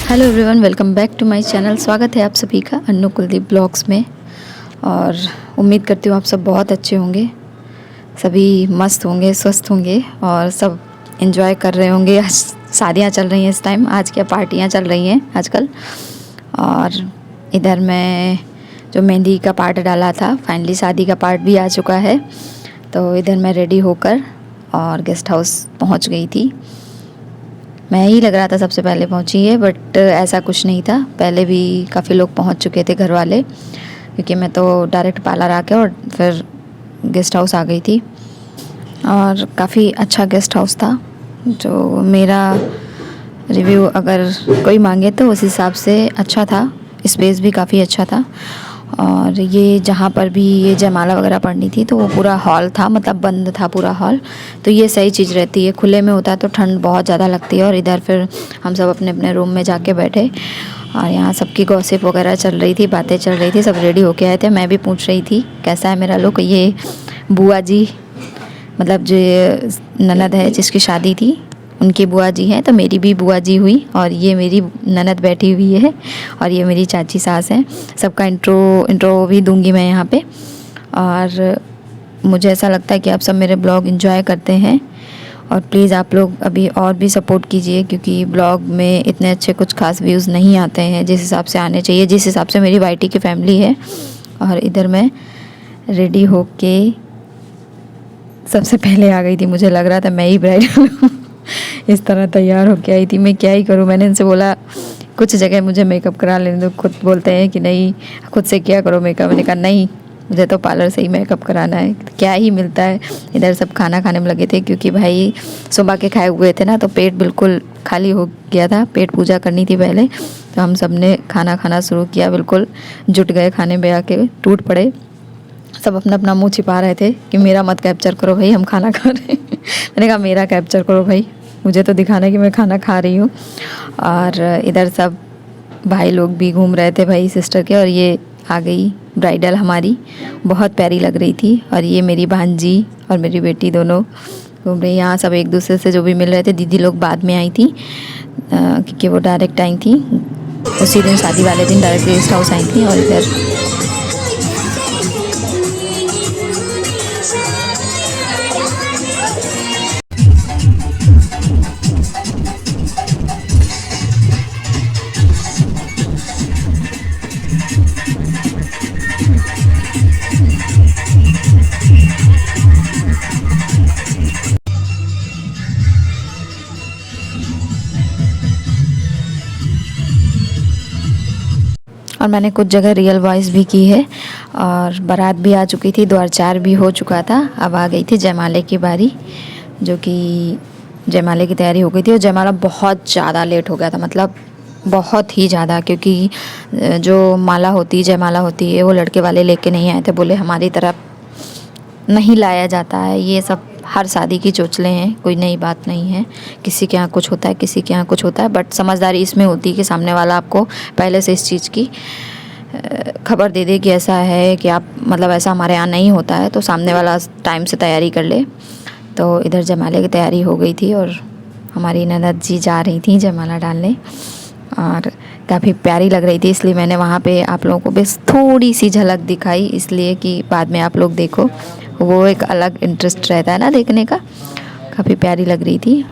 Hello everyone, welcome back to my channel. स्वागत है आप सभी का अन्नू कुलदीप ब्लॉग्स में। और उम्मीद करती हूँ आप सब बहुत अच्छे होंगे, सभी मस्त होंगे, स्वस्थ होंगे और सब एंजॉय कर रहे होंगे। आज शादियाँ चल रही हैं इस टाइम, आज क्या पार्टियाँ चल रही हैं आजकल। और इधर मैं जो मेहंदी का पार्ट डाला था, फाइनली शादी का पार्ट भी आ चुका है। तो इधर मैं रेडी होकर और गेस्ट हाउस पहुँच गई थी। मैं ही लग रहा था सबसे पहले पहुंची है, बट ऐसा कुछ नहीं था। पहले भी काफ़ी लोग पहुंच चुके थे घर वाले, क्योंकि मैं तो डायरेक्ट पार्लर आके और फिर गेस्ट हाउस आ गई थी। और काफ़ी अच्छा गेस्ट हाउस था। जो मेरा रिव्यू अगर कोई मांगे तो उस हिसाब से अच्छा था। स्पेस भी काफ़ी अच्छा था। और ये जहाँ पर भी ये जयमाला वगैरह पड़नी थी तो वो पूरा हॉल था, मतलब बंद था पूरा हॉल। तो ये सही चीज़ रहती है। खुले में होता है तो ठंड बहुत ज़्यादा लगती है। और इधर फिर हम सब अपने अपने रूम में जाके बैठे और यहाँ सबकी गॉसिप वगैरह चल रही थी, बातें चल रही थी। सब रेडी होके आए थे। मैं भी पूछ रही थी कैसा है मेरा लुक। ये बुआ जी, मतलब जो ननद है जिसकी शादी थी उनकी बुआ जी हैं, तो मेरी भी बुआ जी हुई। और ये मेरी ननद बैठी हुई है और ये मेरी चाची सास हैं। सबका इंट्रो भी दूंगी मैं यहाँ पे। और मुझे ऐसा लगता है कि आप सब मेरे ब्लॉग एंजॉय करते हैं। और प्लीज़ आप लोग अभी और भी सपोर्ट कीजिए, क्योंकि ब्लॉग में इतने अच्छे कुछ खास व्यूज़ नहीं आते हैं जिस हिसाब से आने चाहिए, जिस हिसाब से मेरी वाईटी की फैमिली है। और इधर मैं रेडी होके सबसे पहले आ गई थी। मुझे लग रहा था मैं ही ब्राइडल हूँ। इस तरह तैयार होके आई थी। मैं क्या ही करूँ। मैंने इनसे बोला कुछ जगह मुझे मेकअप करा लेने दो। खुद बोलते हैं कि नहीं, खुद से क्या करो मेकअप। मैंने कहा नहीं, मुझे तो पार्लर से ही मेकअप कराना है। क्या ही मिलता है। इधर सब खाना खाने में लगे थे, क्योंकि भाई सुबह के खाए हुए थे ना, तो पेट बिल्कुल खाली हो गया था। पेट पूजा करनी थी पहले, तो हम सब ने खाना खाना शुरू किया। बिल्कुल जुट गए खाने में, आके टूट पड़े। सब अपना अपना मुंह छिपा रहे थे कि मेरा मत कैप्चर करो भाई, हम खाना खा रहे हैं। मैंने कहा मेरा कैप्चर करो भाई, मुझे तो दिखाना है कि मैं खाना खा रही हूँ। और इधर सब भाई लोग भी घूम रहे थे, भाई सिस्टर के। और ये आ गई ब्राइडल हमारी, बहुत प्यारी लग रही थी। और ये मेरी भांजी और मेरी बेटी दोनों घूम रही। यहाँ सब एक दूसरे से जो भी मिल रहे थे। दीदी लोग बाद में आई थी, क्योंकि वो डायरेक्ट आई थी उसी दिन, शादी वाले दिन डायरेक्ट गेस्ट हाउस आई थी। और इधर और मैंने कुछ जगह रियल वॉइस भी की है। और बारात भी आ चुकी थी, द्वार चार भी हो चुका था। अब आ गई थी जयमाले की बारी, जो कि जयमाले की तैयारी हो गई थी। और जयमाला बहुत ज़्यादा लेट हो गया था, मतलब बहुत ही ज़्यादा। क्योंकि जो माला होती, जयमाला होती है, वो लड़के वाले लेके नहीं आए थे। बोले हमारी तरफ नहीं लाया जाता है। ये सब हर शादी की चोचले हैं, कोई नई बात नहीं है। किसी के यहाँ कुछ होता है, किसी के यहाँ कुछ होता है। बट समझदारी इसमें होती है कि सामने वाला आपको पहले से इस चीज़ की खबर दे दे कि ऐसा है, कि आप मतलब ऐसा हमारे यहाँ नहीं होता है, तो सामने वाला टाइम से तैयारी कर ले। तो इधर जयमाले की तैयारी हो गई थी और हमारी ननद जी जा रही थी जयमाला डालने। और काफ़ी प्यारी लग रही थी, इसलिए मैंने वहाँ पे आप लोगों को बस थोड़ी सी झलक दिखाई, इसलिए कि बाद में आप लोग देखो। वो एक अलग इंटरेस्ट रहता है ना देखने का। काफ़ी प्यारी लग रही थी।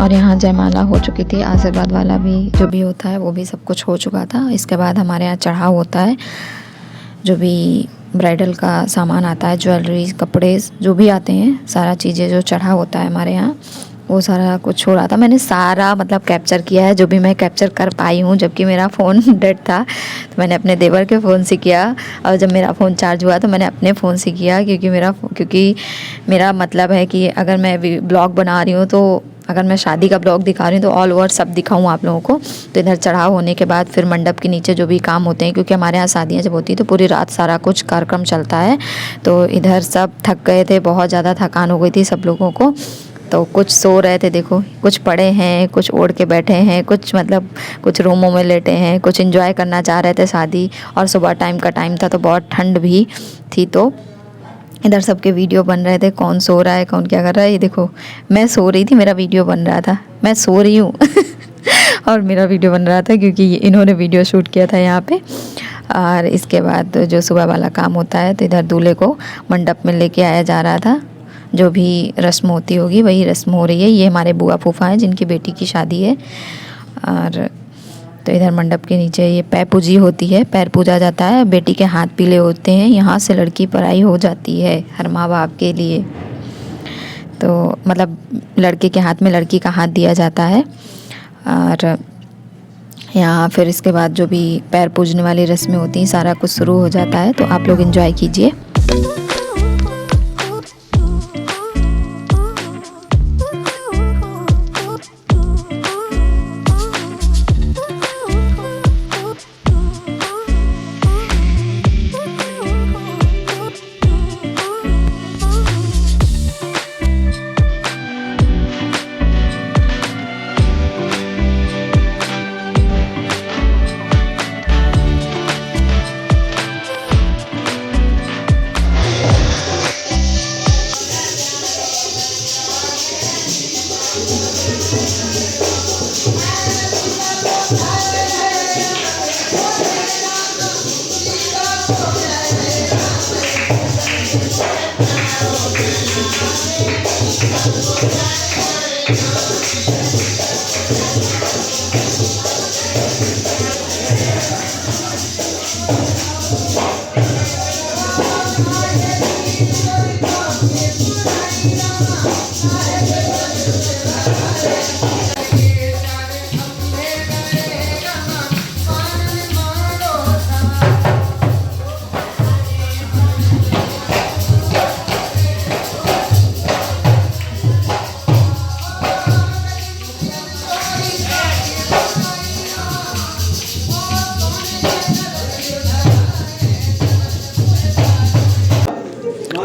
और यहाँ जयमाला हो चुकी थी, आशीर्वाद वाला भी जो भी होता है वो भी सब कुछ हो चुका था। इसके बाद हमारे यहाँ चढ़ाव होता है, जो भी ब्राइडल का सामान आता है, ज्वेलरी, कपड़े जो भी आते हैं, सारा चीज़ें जो चढ़ा होता है हमारे यहाँ, वो सारा कुछ हो रहा था। मैंने सारा मतलब कैप्चर किया है, जो भी मैं कैप्चर कर पाई हूँ, जबकि मेरा फ़ोन डेड था तो मैंने अपने देवर के फ़ोन से किया, और जब मेरा फ़ोन चार्ज हुआ तो मैंने अपने फ़ोन से किया, क्योंकि मेरा मतलब है कि अगर मैं ब्लॉग बना रही हूँ, तो अगर मैं शादी का ब्लॉग दिखा रही हूँ तो ऑल ओवर सब दिखाऊँ आप लोगों को। तो इधर चढ़ाव होने के बाद फिर मंडप के नीचे जो भी काम होते हैं, क्योंकि हमारे यहाँ शादियाँ जब होती है तो पूरी रात सारा कुछ कार्यक्रम चलता है, तो इधर सब थक गए थे, बहुत ज़्यादा थकान हो गई थी सब लोगों को। तो कुछ सो रहे थे, देखो कुछ पड़े हैं, कुछ ओढ़ के बैठे हैं, कुछ मतलब कुछ रूमों में लेटे हैं, कुछ एंजॉय करना चाह रहे थे शादी। और सुबह टाइम का टाइम था तो बहुत ठंड भी थी, तो इधर सबके वीडियो बन रहे थे, कौन सो रहा है कौन क्या कर रहा है। ये देखो मैं सो रही थी, मेरा वीडियो बन रहा था, मैं सो रही हूँ और मेरा वीडियो बन रहा था, क्योंकि इन्होंने वीडियो शूट किया था यहाँ पे। और इसके बाद जो सुबह वाला काम होता है, तो इधर दूल्हे को मंडप में लेके आया जा रहा था, जो भी रस्म होती होगी वही रस्म हो रही है। ये हमारे बुआ फूफा हैं जिनकी बेटी की शादी है। और तो इधर मंडप के नीचे ये पैर पूजी होती है, पैर पूजा जाता है, बेटी के हाथ पीले होते हैं, यहाँ से लड़की पराई हो जाती है हर माँ बाप के लिए। तो मतलब लड़के के हाथ में लड़की का हाथ दिया जाता है। और यहाँ फिर इसके बाद जो भी पैर पूजने वाली रस्में होती हैं, सारा कुछ शुरू हो जाता है, तो आप लोग एंजॉय कीजिए।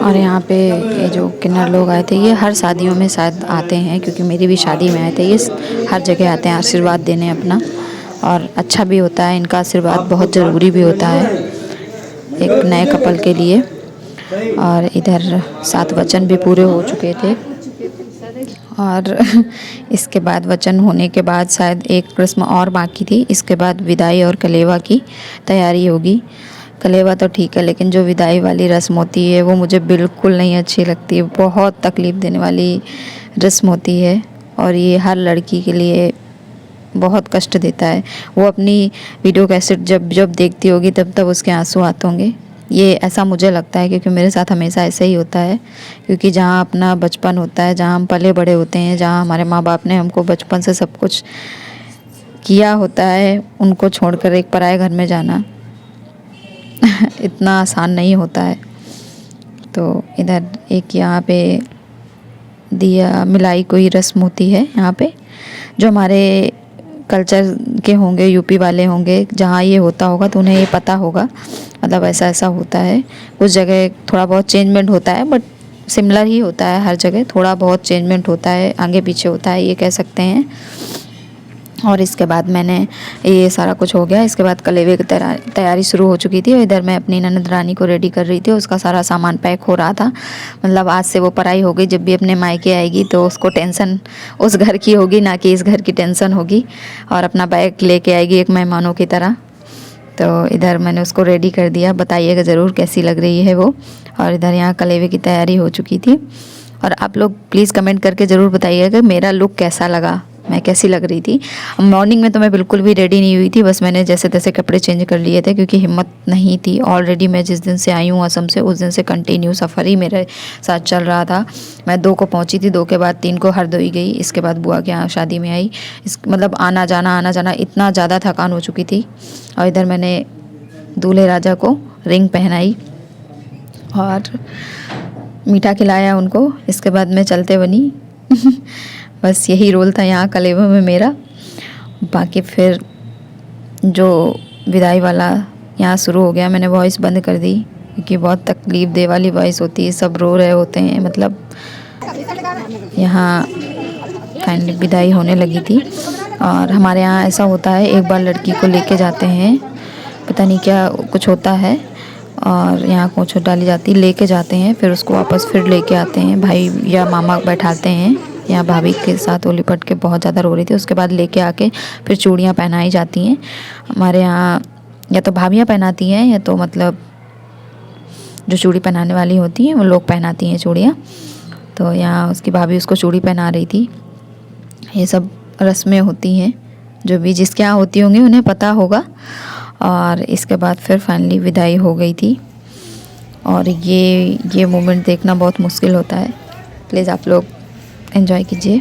और यहाँ पे ये जो किन्नर लोग आए थे, ये हर शादियों में शायद आते हैं, क्योंकि मेरी भी शादी में आए थे। ये हर जगह आते हैं आशीर्वाद देने अपना, और अच्छा भी होता है, इनका आशीर्वाद बहुत ज़रूरी भी होता है एक नए कपल के लिए। और इधर 7 वचन भी पूरे हो चुके थे, और इसके बाद वचन होने के बाद शायद एक रस्म और बाकी थी। इसके बाद विदाई और कलेवा की तैयारी होगी। कलेवा तो ठीक है, लेकिन जो विदाई वाली रस्म होती है वो मुझे बिल्कुल नहीं अच्छी लगती है, बहुत तकलीफ़ देने वाली रस्म होती है, और ये हर लड़की के लिए बहुत कष्ट देता है। वो अपनी वीडियो कैसेट जब जब देखती होगी तब तब उसके आंसू आते होंगे। ये ऐसा मुझे लगता है, क्योंकि मेरे साथ हमेशा ऐसे ही होता है। क्योंकि जहाँ अपना बचपन होता है, जहाँ हम पले बड़े होते हैं, जहाँ हमारे माँ बाप ने हमको बचपन से सब कुछ किया होता है, उनको छोड़कर एक पराए घर में जाना इतना आसान नहीं होता है। तो इधर एक यहाँ पे दिया मिलाई कोई रस्म होती है यहाँ पे, जो हमारे कल्चर के होंगे, यूपी वाले होंगे, जहाँ ये होता होगा तो उन्हें ये पता होगा। मतलब ऐसा ऐसा होता है, कुछ जगह थोड़ा बहुत चेंजमेंट होता है, बट सिमिलर ही होता है हर जगह, थोड़ा बहुत चेंजमेंट होता है, आगे पीछे होता है, ये कह सकते हैं। और इसके बाद मैंने ये सारा कुछ हो गया। इसके बाद कलेवे की तैयारी शुरू हो चुकी थी, और इधर मैं अपनी ननद रानी को रेडी कर रही थी, उसका सारा सामान पैक हो रहा था। मतलब आज से वो पराई हो गई, जब भी अपने मायके आएगी तो उसको टेंशन उस घर की होगी, ना कि इस घर की टेंशन होगी, और अपना बैग लेके आएगी एक मेहमानों की तरह। तो इधर मैंने उसको रेडी कर दिया, बताइएगा ज़रूर कैसी लग रही है वो। और इधर यहाँ कलेवे की तैयारी हो चुकी थी, और आप लोग प्लीज़ कमेंट करके ज़रूर बताइएगा कि मेरा लुक कैसा लगा, मैं कैसी लग रही थी। मॉर्निंग में तो मैं बिल्कुल भी रेडी नहीं हुई थी, बस मैंने जैसे तैसे कपड़े चेंज कर लिए थे क्योंकि हिम्मत नहीं थी। ऑलरेडी मैं जिस दिन से आई हूँ असम से, उस दिन से कंटिन्यू सफ़र ही मेरे साथ चल रहा था। मैं 2 को पहुँची थी, 2 के बाद 3 को हरदोई गई, इसके बाद बुआ के यहाँ शादी में आई। मतलब आना जाना इतना ज़्यादा थकान हो चुकी थी। और इधर मैंने दूल्हे राजा को रिंग पहनाई और मीठा खिलाया उनको। इसके बाद मैं चलते बनी बस यही रोल था यहाँ कलेवा में मेरा। बाकी फिर जो विदाई वाला यहाँ शुरू हो गया, मैंने वॉइस बंद कर दी क्योंकि बहुत तकलीफ़ दे वाली वॉइस होती है, सब रो रहे होते हैं। मतलब यहाँ फाइनली विदाई होने लगी थी। और हमारे यहाँ ऐसा होता है, एक बार लड़की को लेके जाते हैं, पता नहीं क्या कुछ होता है, और यहाँ कोचो डाली जाती, लेके जाते हैं, फिर उसको वापस फिर लेके आते हैं। भाई या मामा बैठाते हैं। यहाँ भाभी के साथ वो लिपट के बहुत ज़्यादा रो रही थी। उसके बाद लेके आके फिर चूड़ियाँ पहनाई जाती हैं। हमारे यहाँ या तो भाभियाँ पहनाती हैं या तो मतलब जो चूड़ी पहनाने वाली होती हैं वो लोग पहनाती हैं चूड़ियाँ। तो यहाँ उसकी भाभी उसको चूड़ी पहना रही थी। ये सब रस्में होती हैं, जो भी जिसके यहाँ होती होंगी उन्हें पता होगा। और इसके बाद फिर फाइनली विदाई हो गई थी। और ये मोमेंट देखना बहुत मुश्किल होता है। प्लीज़ आप लोग एंजॉय कीजिए।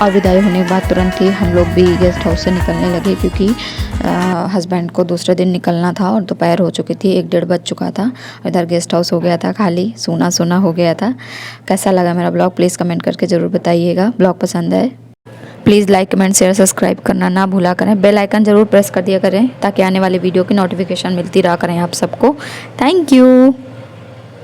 और विदाई होने के बाद तुरंत ही हम लोग भी गेस्ट हाउस से निकलने लगे क्योंकि हस्बैंड को दूसरे दिन निकलना था और दोपहर हो चुकी थी, 1 डेढ़ बज चुका था। इधर गेस्ट हाउस हो गया था खाली, सूना सूना हो गया था। कैसा लगा मेरा ब्लॉग प्लीज़ कमेंट करके ज़रूर बताइएगा। ब्लॉग पसंद है please like comment share subscribe करना ना भूला करें। बेल आइकन ज़रूर प्रेस कर दिया करें ताकि आने वाली वीडियो की नोटिफिकेशन मिलती रहा करें आप सबको। Thank you.